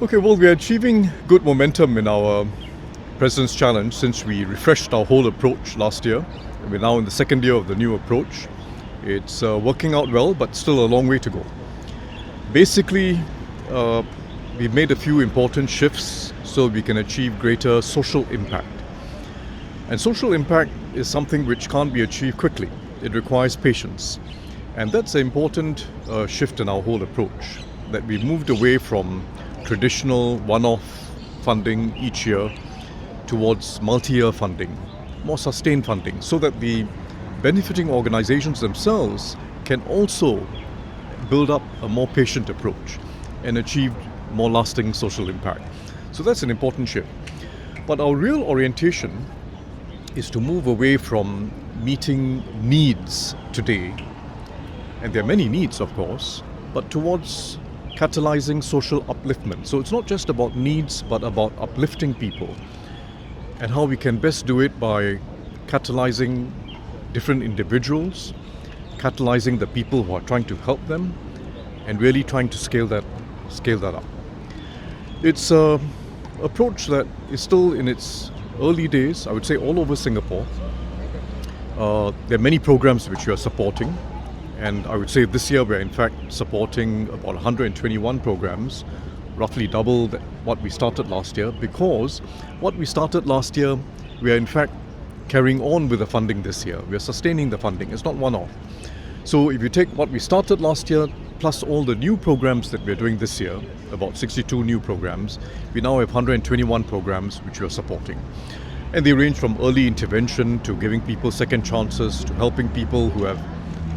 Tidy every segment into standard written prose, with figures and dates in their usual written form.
Okay, well, we are achieving good momentum in our President's Challenge since we refreshed our whole approach last year. We're now in the second year of the new approach. It's working out well, but still a long way to go. Basically, we've made a few important shifts so we can achieve greater social impact. And social impact is something which can't be achieved quickly. It requires patience. And that's an important shift in our whole approach, that we moved away from traditional one-off funding each year towards multi-year funding, more sustained funding, so that the benefiting organizations themselves can also build up a more patient approach and achieve more lasting social impact. So that's an important shift. But our real orientation is to move away from meeting needs today, and there are many needs, of course, but towards catalyzing social upliftment. So it's not just about needs, but about uplifting people, and how we can best do it by catalyzing different individuals, catalyzing the people who are trying to help them, and really trying to scale that up. It's an approach that is still in its early days, I would say, all over Singapore. There are many programs which we are supporting, and I would say this year we're in fact supporting about 121 programs, roughly double what we started last year, because what we started last year, we are in fact carrying on with the funding this year. We are sustaining the funding. It's not one-off. So if you take what we started last year, plus all the new programs that we're doing this year, about 62 new programs, we now have 121 programs which we are supporting. And they range from early intervention to giving people second chances, to helping people who have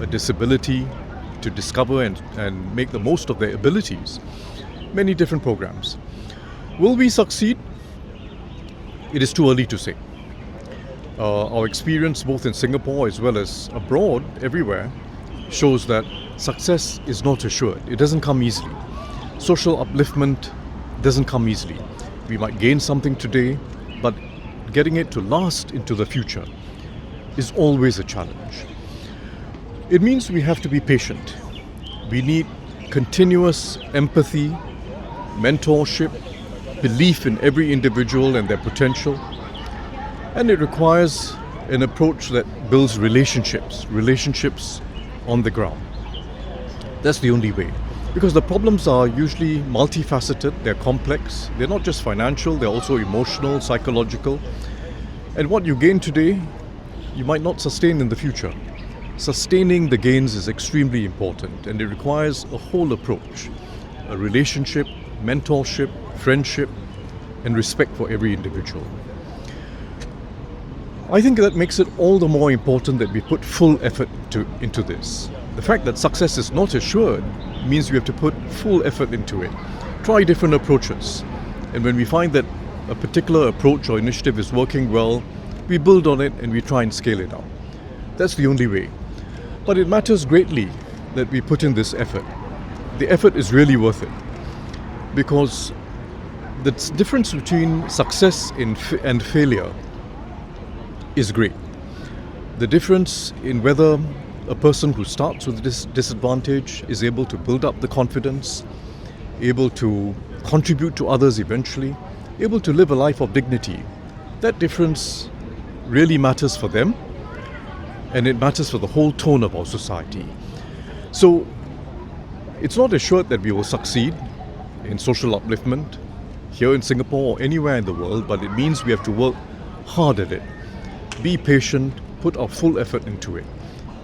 a disability to discover and make the most of their abilities. Many different programs. Will we succeed? It is too early to say. Our experience both in Singapore as well as abroad, everywhere, shows that success is not assured. It doesn't come easily. Social upliftment doesn't come easily. We might gain something today, but getting it to last into the future is always a challenge. It means we have to be patient. We need continuous empathy, mentorship, belief in every individual and their potential. And it requires an approach that builds relationships on the ground. That's the only way. Because the problems are usually multifaceted, they're complex, they're not just financial, they're also emotional, psychological. And what you gain today, you might not sustain in the future. Sustaining the gains is extremely important, and it requires a whole approach, a relationship, mentorship, friendship, and respect for every individual. I think that makes it all the more important that we put full effort into this. The fact that success is not assured means we have to put full effort into it. Try different approaches. And when we find that a particular approach or initiative is working well, we build on it and we try and scale it out. That's the only way. But it matters greatly that we put in this effort. The effort is really worth it, because the difference between success and failure is great. The difference in whether a person who starts with this disadvantage is able to build up the confidence, able to contribute to others eventually, able to live a life of dignity, that difference really matters for them, and it matters for the whole tone of our society. So it's not assured that we will succeed in social upliftment here in Singapore or anywhere in the world, but it means we have to work hard at it. Be patient, put our full effort into it,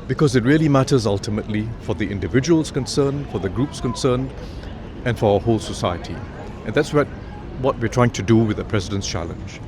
because it really matters ultimately for the individuals concerned, for the groups concerned, and for our whole society. And that's what we're trying to do with the President's Challenge.